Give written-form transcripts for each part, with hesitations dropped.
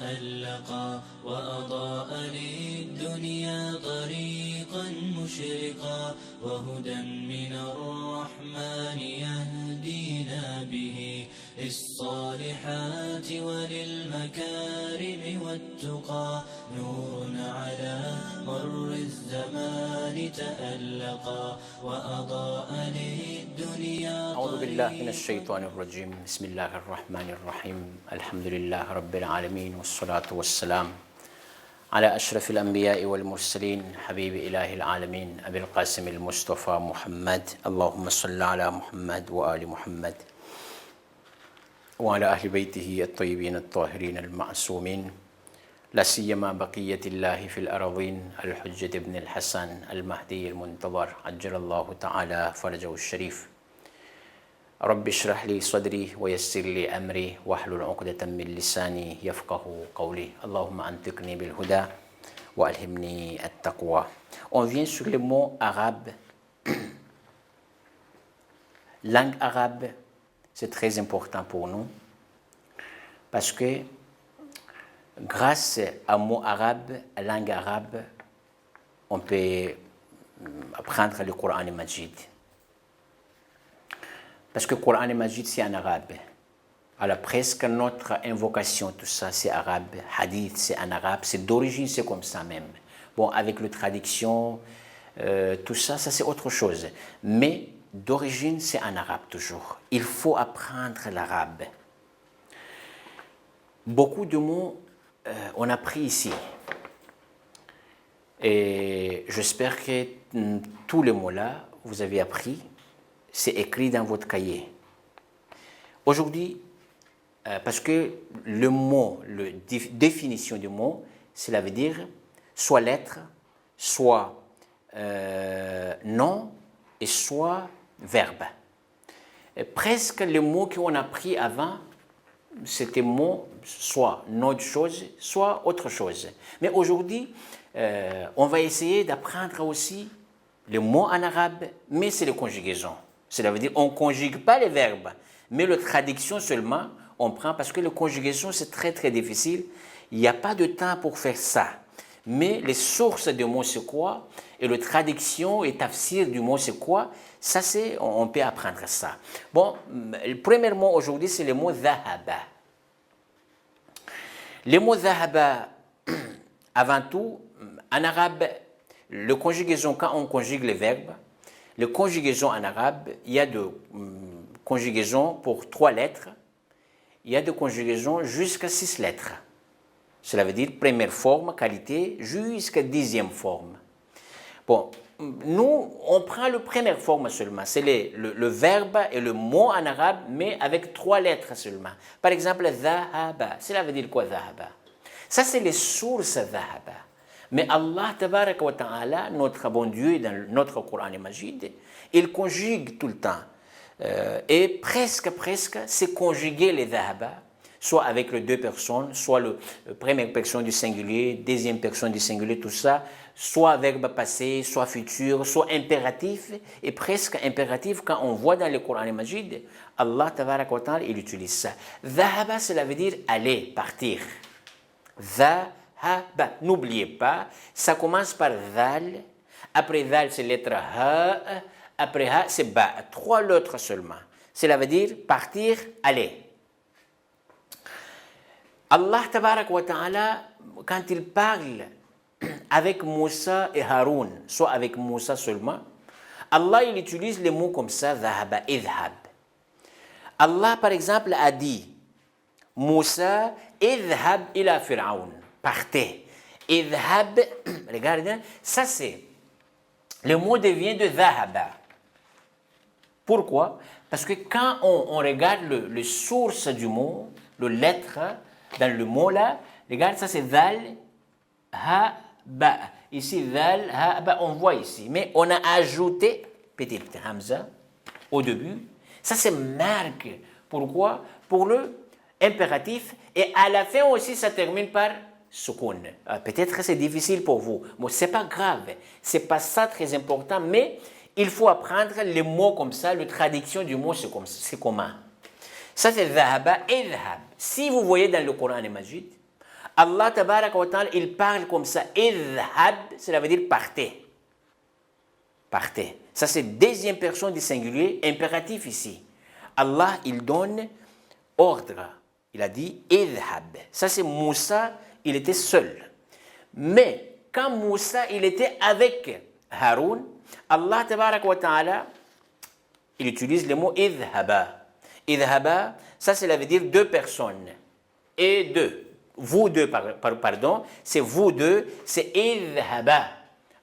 تألقا وأضاء للدنيا طريقا مشرقا وهدى من الرحمن يهدينا به للصالحات وللمكارم والتقى نور على مر الزمان تألقا وأضاء للدنيا أعوذ بالله من الشيطان الرجيم بسم الله الرحمن الرحيم الحمد لله رب العالمين والصلاة والسلام على أشرف الأنبياء والمرسلين حبيب إله العالمين أبي القاسم المصطفى محمد اللهم صل على محمد وآل محمد وعلى أهل بيته الطيبين الطاهرين المعصومين لا سيما بقية الله في الأراضين الحجة بن الحسن المهدي المنتظر عجل الله تعالى فرجه الشريف رب اشرح لي صدري ويسر لي أمري واحلل عقدة من لساني يفقه قولي اللهم أنطقني بالهدى وألهمني التقوى. On vient sur le mot arabe. Langue arabe, c'est très important pour nous parce que grâce à mot arabe, à langue arabe, on peut apprendre le Coran Majid. Parce que le Coran Majid, c'est en arabe. Alors presque notre invocation, tout ça, c'est arabe. Hadith, c'est en arabe. C'est d'origine, c'est comme ça même. Bon, avec la traduction, tout ça, ça c'est autre chose. Mais d'origine, c'est en arabe toujours. Il faut apprendre l'arabe. Beaucoup de mots, on a pris ici. Et j'espère que tous les mots-là, vous avez appris. C'est écrit dans votre cahier. Aujourd'hui, parce que le mot, la définition du mot, cela veut dire soit lettre, soit nom et soit verbe. Et presque les mots qu'on a pris avant, c'était mot soit nom de chose, soit autre chose. Mais aujourd'hui, on va essayer d'apprendre aussi le mot en arabe, mais c'est les conjugaisons. Cela veut dire qu'on ne conjugue pas les verbes, mais la traduction seulement, on prend parce que la conjugaison, c'est très très difficile. Il n'y a pas de temps pour faire ça. Mais les sources du mot, c'est quoi? Et la traduction et tafsir du mot, c'est quoi? Ça, on peut apprendre ça. Bon, le premier mot aujourd'hui, c'est le mot dhahaba. Le mot dhahaba, avant tout, en arabe, le conjugaison, quand on conjugue les verbes, les conjugaisons en arabe, il y a de conjugaisons pour 3 lettres, il y a de conjugaisons jusqu'à 6 lettres. Cela veut dire première forme, qualité, jusqu'à 10e forme. Bon, nous, on prend la première forme seulement, c'est le verbe et le mot en arabe, mais avec 3 lettres seulement. Par exemple, dhahaba, cela veut dire quoi dhahaba? Ça, c'est les sources dhahaba. Mais Allah, tabaraka wa ta'ala, notre bon Dieu, dans notre Coran Majid, il conjugue tout le temps. Et presque, c'est conjuguer les dhahaba, soit avec les 2 personnes, soit la première personne du singulier, deuxième personne du singulier, tout ça, soit verbe passé, soit futur, soit impératif, et presque impératif quand on voit dans le Coran Majid, Allah, tabaraka wa ta'ala, il utilise ça. Dhahaba, cela veut dire aller, partir. N'oubliez pas, ça commence par dhal, après dhal c'est lettre ha, après ha c'est ba, 3 lettres seulement. Cela veut dire partir, aller. Allah tabarak wa ta'ala, quand il parle avec Moussa et Haroun, soit avec Moussa seulement, Allah il utilise les mots comme ça, dhahaba, idhab. Allah par exemple a dit, Moussa, idhab ila Fir'aun. Partez. Idhab, regardez, ça c'est, le mot devient de dhahaba. Pourquoi? Parce que quand on regarde le source du mot, le lettre, dans le mot là, regarde, ça c'est dhal, ha, ba. Ici, dhal, ha, ba, on voit ici. Mais on a ajouté, petite hamza, au début. Ça c'est marque. Pourquoi? Pour le impératif. Et à la fin aussi, ça termine par soukoun. Peut-être que c'est difficile pour vous, mais ce n'est pas grave, ce n'est pas ça très important, mais il faut apprendre les mots comme ça, la traduction du mot c'est comment. Ça c'est dhahaba et dhahab. Si vous voyez dans le Coran Majid, Allah tabaraka wa ta'ala, il parle comme ça. Idhab, cela veut dire partez. Partez. Ça, c'est deuxième personne du singulier, impératif ici. Allah, il donne ordre. Il a dit idhab. Ça, c'est Moussa, il était seul. Mais quand Moussa, il était avec Haroun, Allah tabaraka wa ta'ala, il utilise le mot idhaba. Idhaba, ça, cela veut dire deux personnes. Et deux. Vous deux, pardon, c'est vous deux, c'est idhaba.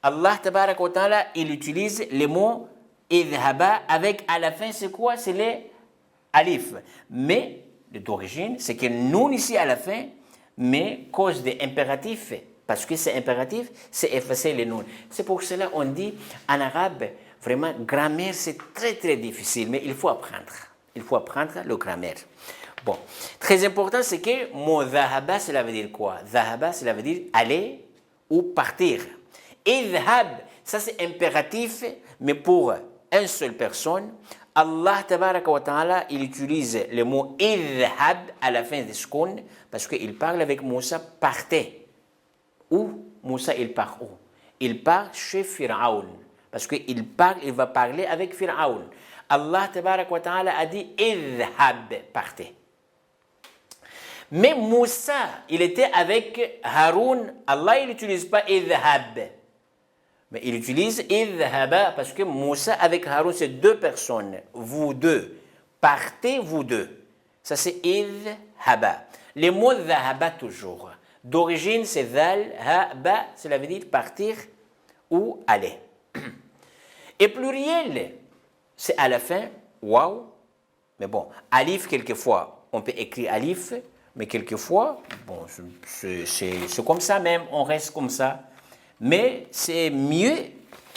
Allah tabaraka wa ta'ala, il utilise le mot idhaba avec à la fin, c'est quoi? C'est les alif. Mais d'origine, c'est que nous ici à la fin, mais cause des impératifs, parce que c'est impératif, c'est effacer les noms. C'est pour cela qu'on dit en arabe, vraiment, grammaire, c'est très très difficile, mais il faut apprendre. Il faut apprendre le grammaire. Bon, très important, c'est que mon dhahaba, cela veut dire quoi? Dhahaba, cela veut dire aller ou partir. Idhab, ça c'est impératif, mais pour une seule personne. Allah tabaraka wa ta'ala, il utilise le mot idhab à la fin des secondes parce qu'il parle avec Moussa, partez. Où Moussa, il part où? Il part chez Pharaon. Parce qu'il va parler avec Pharaon. Allah tabaraka wa ta'ala a dit idhab, partez. Mais Moussa, il était avec Haroun. Allah, il n'utilise pas idhab. Mais il utilise idhaba parce que Moussa avec Haroun, c'est deux personnes. Vous deux. Partez, vous deux. Ça, c'est idhaba. Les mots dhahaba toujours. D'origine, c'est dhal, ha-ba. Cela veut dire partir ou aller. Et pluriel, c'est à la fin, waouh. Mais bon, alif, quelquefois, on peut écrire alif. Mais quelquefois, bon, c'est comme ça même, on reste comme ça. Mais c'est mieux,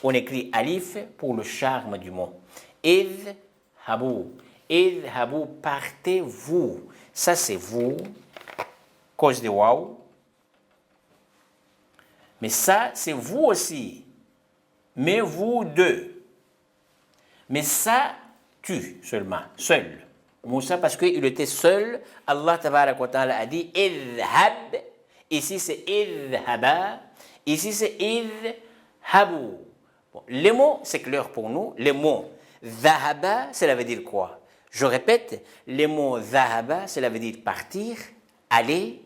on écrit alif pour le charme du mot. Idhabu, partez-vous. Ça c'est vous, cause de waouh. Mais ça c'est vous aussi. Mais vous deux. Mais ça, tu seulement, seul. Moussa, parce qu'il était seul, Allah tabaraka wa ta'ala a dit idhab. Ici c'est idhaba. Ici c'est idhabu. Bon, les mots, c'est clair pour nous. Les mots dhahaba, cela veut dire quoi? Je répète, les mots dhahaba, cela veut dire partir, aller.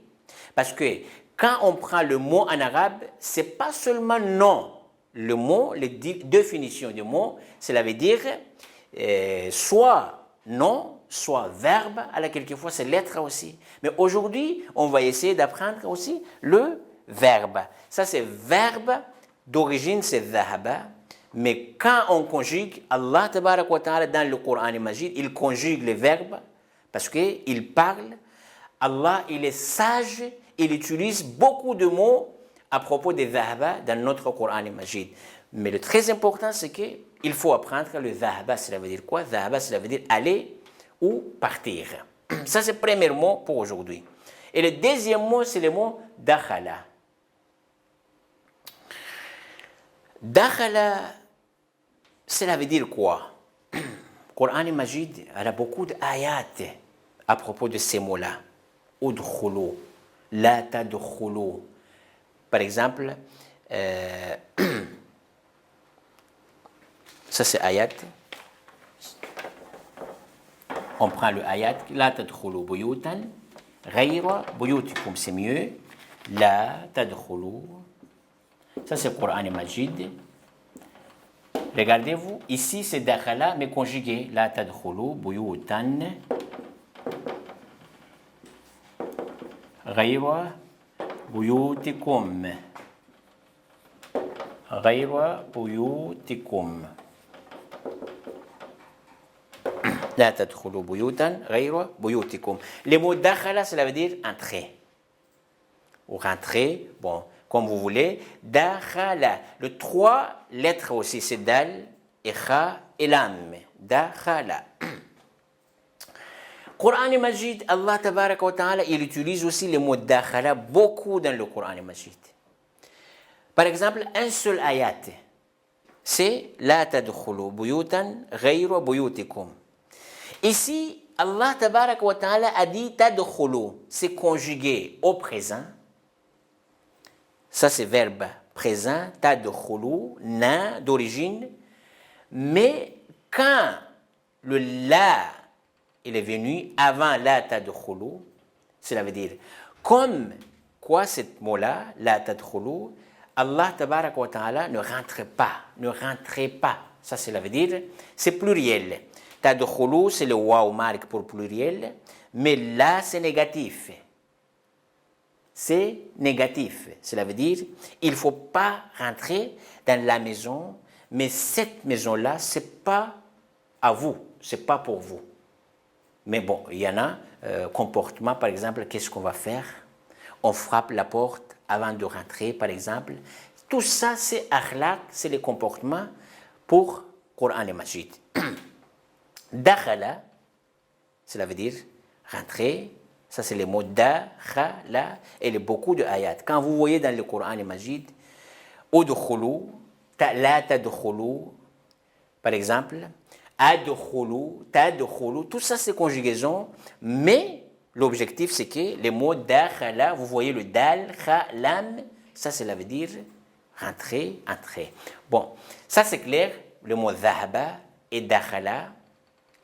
Parce que quand on prend le mot en arabe, c'est pas seulement non. Le mot, les définitions du mot, cela veut dire soit non, soit verbe, alors quelquefois c'est lettre aussi. Mais aujourd'hui, on va essayer d'apprendre aussi le verbe. Ça c'est verbe, d'origine c'est dhahaba, mais quand on conjugue, Allah tabaraka wa ta'ala dans le Coran Majid, il conjugue les verbes parce qu'il parle. Allah, il est sage, il utilise beaucoup de mots à propos des dhahaba dans notre Coran Majid. Mais le très important, c'est qu'il faut apprendre le dhahaba, cela veut dire quoi? Dhahaba, cela veut dire aller ou partir. Ça, c'est le premier mot pour aujourd'hui. Et le deuxième mot, c'est le mot dakhala. Dakhala, cela veut dire quoi? Le Coran Majid a beaucoup d'ayats à propos de ces mots-là. Udkhulu, la tadkhulu. Par exemple, ça c'est ayat. On prend le ayat, la tadkhulu buyutan, ghayra buyutikum, c'est mieux. La tadkhulu. Ça c'est le Coran Majid. Regardez-vous, ici c'est dakhala, mais conjugué. La tadkhulu buyutan, ghayra buyutikum. Ghayra buyutikum. La tadkhulu buyutan ghayra buyutikum. Le mot dakhala, cela veut dire entrer. Ou rentrer, bon, comme vous voulez. Dakhala. Le trois lettres aussi, c'est dal, et kha et lam. Dakhala. Coran Majid, Allah tabaraka wa ta'ala, il utilise aussi le mot dakhala beaucoup dans le Coran Majid. Par exemple, un seul ayat, c'est la tadkhulu buyutan ghayra buyutikum. Ici, Allah tabaraka wa ta'ala a dit tadkhulu, c'est conjugué au présent, Ça, c'est verbe présent, tadkhulu, na d'origine. Mais quand le la, il est venu avant la tadkhulu, cela veut dire, comme quoi ce mot-là, la tadkhulu, Allah tabaraka wa ta'ala ne rentre pas, ne rentrez pas. Ça, cela veut dire, c'est pluriel. Tadkhulu, c'est le waw marque pour pluriel, mais là, c'est négatif. C'est négatif. Cela veut dire, il ne faut pas rentrer dans la maison, mais cette maison-là, ce n'est pas à vous, ce n'est pas pour vous. Mais bon, il y en a, comportement, par exemple, qu'est-ce qu'on va faire? On frappe la porte avant de rentrer, par exemple. Tout ça, c'est akhlaq, c'est les comportements pour Coran et Majid. Dakhala, cela veut dire rentrer. Ça, c'est le mot dakhala et il y a beaucoup de ayats. Quand vous voyez dans le Coran et Majid, udkhulu, la tadkhulu, par exemple, adkhulu, tadkhulu, tout ça, c'est conjugaison, mais l'objectif, c'est que les mots dakhala, vous voyez le dal, kha, lam, ça, cela veut dire rentrer, entrer. Bon, ça, c'est clair, le mot dhahaba et dakhala.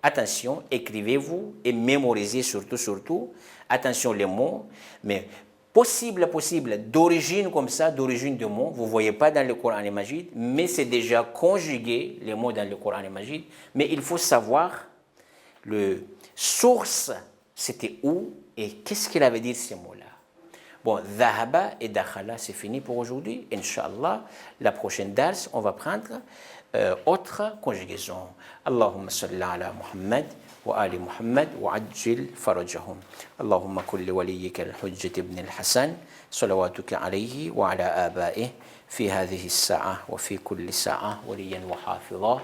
Attention, écrivez-vous et mémorisez surtout, attention les mots, mais possible, d'origine comme ça, d'origine de mots, vous ne voyez pas dans le Coran et Majid, mais c'est déjà conjugué, les mots dans le Coran et Majid, mais il faut savoir le source, c'était où et qu'est-ce qu'il avait dit ces mots-là. Bon, dhahaba et dakhala, c'est fini pour aujourd'hui. Inch'Allah, la prochaine dars, on va prendre autre conjugaison. Allahumma salli ala Muhammad wa ali Muhammad wa ajil farajahum. Allahumma kulli waliyika al-hujjat ibn al-Hasan salawatuka alayhi wa ala aba'ih fi hadhihi as-sa'a wa fi kulli sa'a waliyan wa hafidha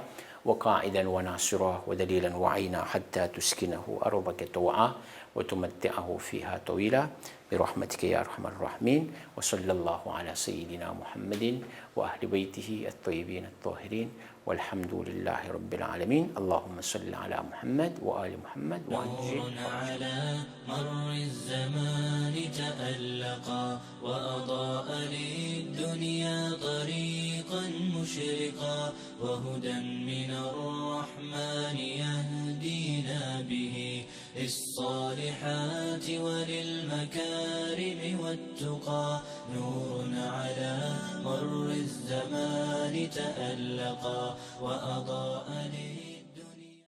وقاعدا وناصرا ودليلا وعينا حتى تسكنه أرضك طوعا وتمتعه فيها طويلا برحمتك يا أرحم الراحمين وصلى الله على سيدنا محمد وأهل بيته الطيبين الطاهرين والحمد لله رب العالمين اللهم صل على محمد وآل محمد نور على مر الزمان تألقا وأضاء للدنيا طريقا مشرقا وهدى من الرحمن يهدينا به للصالحات وللمكارم والتقى نور على مر الزمان تألقا وأضاء للدنيا